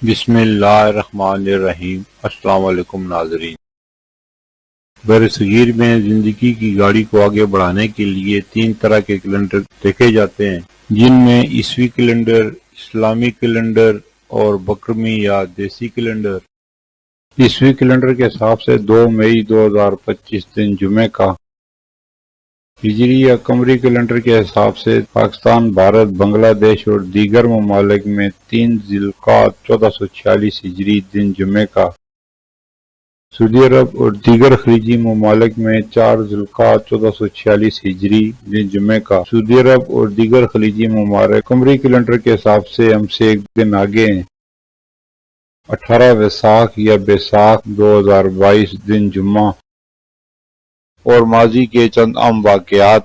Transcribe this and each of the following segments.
بسم اللہ الرحمن الرحیم۔ السلام علیکم ناظرین۔ برصغیر میں زندگی کی گاڑی کو آگے بڑھانے کے لیے 3 طرح کے کیلنڈر دیکھے جاتے ہیں، جن میں عیسوی کیلنڈر، اسلامی کیلنڈر اور بکرمی یا دیسی کیلنڈر۔ عیسوی کیلنڈر کے حساب سے 2 مئی 2025 دن جمعے کا، ہجری یا قمری کیلنڈر کے حساب سے پاکستان، بھارت، بنگلہ دیش اور دیگر ممالک میں 3 ذی القعدہ 1446 ہجری دن جمعے کا، سعودی عرب اور دیگر خلیجی ممالک میں 4 ذی القعدہ 1446 ہجری دن جمعے کا۔ سعودی عرب اور دیگر خلیجی ممالک قمری کیلنڈر کے حساب سے ہم سے ایک دن آگے ہیں، 18 ویساکھ یا بیساکھ 2022 دن جمعہ۔ اور ماضی کے چند اہم واقعات: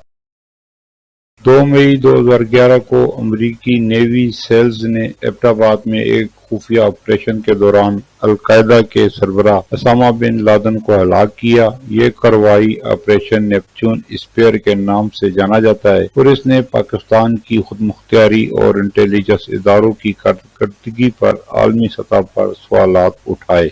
2 مئی 2011 کو امریکی نیوی سیلز نے ایبٹ آباد میں ایک خفیہ آپریشن کے دوران القاعدہ کے سربراہ اسامہ بن لادن کو ہلاک کیا۔ یہ کارروائی آپریشن نیپچون اسپیئر کے نام سے جانا جاتا ہے اور اس نے پاکستان کی خود مختاری اور انٹیلیجنس اداروں کی کارکردگی پر عالمی سطح پر سوالات اٹھائے۔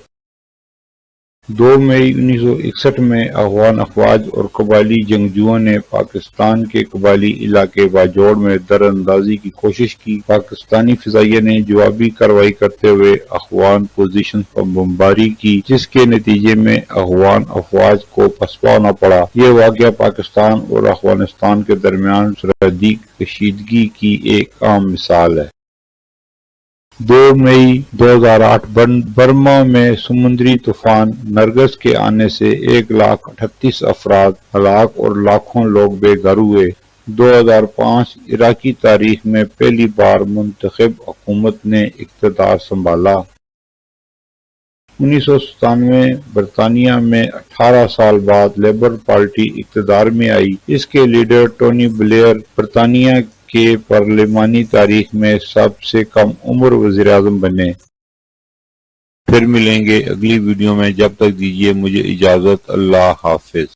2 مئی 1961 میں افغان افواج اور قبائلی جنگجوؤں نے پاکستان کے قبائلی علاقے باجوڑ میں در اندازی کی کوشش کی۔ پاکستانی فضائیہ نے جوابی کارروائی کرتے ہوئے افغان پوزیشنز پر بمباری کی، جس کے نتیجے میں افغان افواج کو پسپا ہونا پڑا۔ یہ واقعہ پاکستان اور افغانستان کے درمیان سرحدی کشیدگی کی ایک اہم مثال ہے۔ 2 مئی 2008 برما میں سمندری طوفان نرگس کے آنے سے 1,38,000 افراد ہلاک اور لاکھوں لوگ بے گھر ہوئے۔ 2005 عراقی تاریخ میں پہلی بار منتخب حکومت نے اقتدار سنبھالا۔ 1997 برطانیہ میں 18 سال بعد لیبر پارٹی اقتدار میں آئی۔ اس کے لیڈر ٹونی بلیئر برطانیہ کے پارلیمانی تاریخ میں سب سے کم عمر وزیر اعظم بنے۔ پھر ملیں گے اگلی ویڈیو میں، جب تک دیجیے مجھے اجازت۔ اللہ حافظ۔